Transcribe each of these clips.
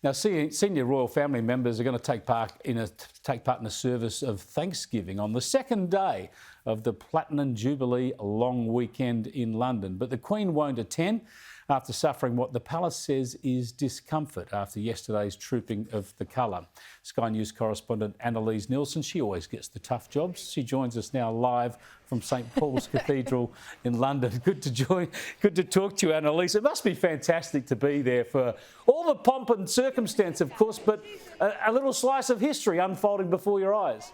Now, senior royal family members are going to take part in a service of Thanksgiving on the second day of the Platinum Jubilee long weekend in London. But the Queen won't attend after suffering what the palace says is discomfort after yesterday's trooping of the colour. Sky News correspondent Annelise Nielsen, she always gets the tough jobs. She joins us now live from St Paul's Cathedral in London. Good to talk to you, Annelise. It must be fantastic to be there for all the pomp and circumstance, of course, but a little slice of history unfolding before your eyes.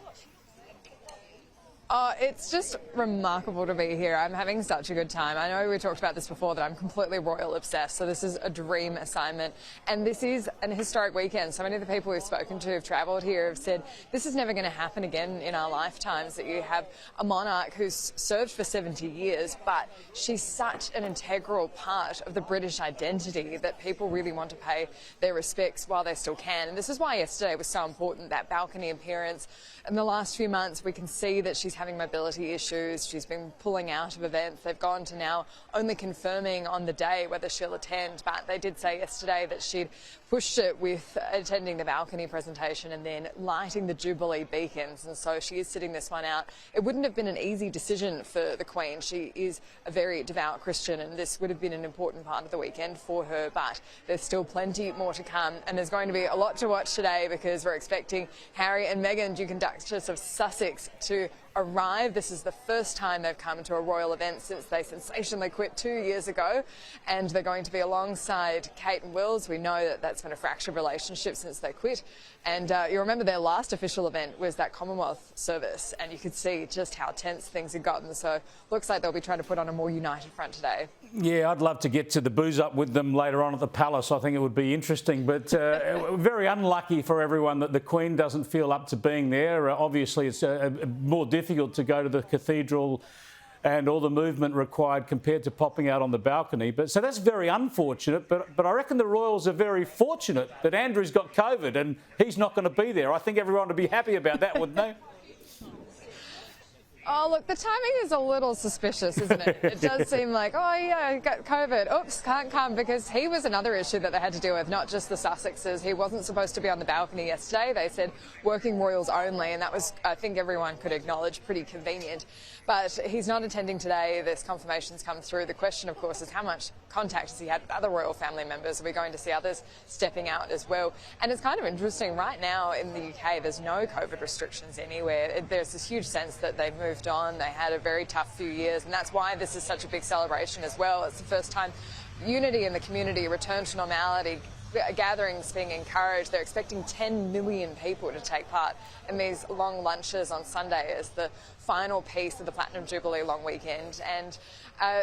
It's just remarkable to be here. I'm having such a good time. I know we talked about this before, that I'm completely royal obsessed, so this is a dream assignment. And this is an historic weekend. So many of the people we've spoken to who've travelled here have said this is never going to happen again in our lifetimes, that you have a monarch who's served for 70 years, but she's such an integral part of the British identity that people really want to pay their respects while they still can. And this is why yesterday was so important, that balcony appearance. In the last few months, we can see that she's having mobility issues. She's been pulling out of events. They've gone to now only confirming on the day whether she'll attend. But they did say yesterday that she'd pushed it with attending the balcony presentation and then lighting the Jubilee beacons. And so she is sitting this one out. It wouldn't have been an easy decision for the Queen. She is a very devout Christian, and this would have been an important part of the weekend for her. But there's still plenty more to come. And there's going to be a lot to watch today, because we're expecting Harry and Meghan, Duke and Duchess of Sussex, to arrive. This is the first time they've come to a royal event since they sensationally quit 2 years ago, and they're going to be alongside Kate and Wills. We know that that's been a fractured relationship since they quit, and you remember their last official event was that Commonwealth service, and you could see just how tense things had gotten. So looks like they'll be trying to put on a more united front today. Yeah, I'd love to get to the booze up with them later on at the palace. I think it would be interesting, but very unlucky for everyone that the Queen doesn't feel up to being there. Obviously, it's more difficult to go to the cathedral and all the movement required compared to popping out on the balcony. But so that's very unfortunate. But I reckon the Royals are very fortunate that Andrew's got COVID and he's not going to be there. I think everyone would be happy about that, wouldn't they? Oh, look, the timing is a little suspicious, isn't it? It does seem like, oh, yeah, I got COVID. Oops, can't come, because he was another issue that they had to deal with, not just the Sussexes. He wasn't supposed to be on the balcony yesterday. They said working royals only, and that was, I think everyone could acknowledge, pretty convenient. But he's not attending today. This confirmation's come through. The question, of course, is how much contact has he had with other royal family members? Are we going to see others stepping out as well? And it's kind of interesting. Right now in the UK, there's no COVID restrictions anywhere. There's this huge sense that they've moved on. They had a very tough few years, and that's why this is such a big celebration as well. It's the first time unity in the community, return to normality, gatherings being encouraged. They're expecting 10 million people to take part in these long lunches on Sunday as the final piece of the Platinum Jubilee long weekend. And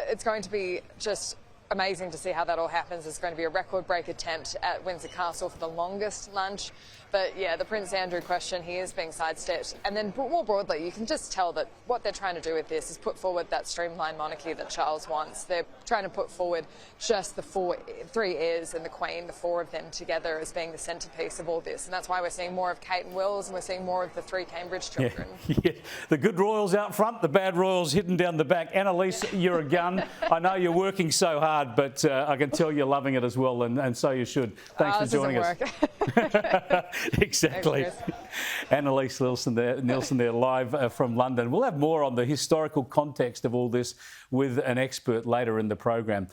it's going to be just amazing to see how that all happens. It's going to be a record-break attempt at Windsor Castle for the longest lunch. But yeah, the Prince Andrew question, he is being sidestepped. And then more broadly, you can just tell that what they're trying to do with this is put forward that streamlined monarchy that Charles wants. They're trying to put forward just the three heirs and the Queen, the four of them together, as being the centrepiece of all this. And that's why we're seeing more of Kate and Wills, and we're seeing more of the three Cambridge children. Yeah. The good royals out front, the bad royals hidden down the back. Annelise, you're a gun. I know you're working so hard, but I can tell you're loving it as well, and so you should. Thanks for joining us. Exactly. Annelise Nielsen there live from London. We'll have more on the historical context of all this with an expert later in the program.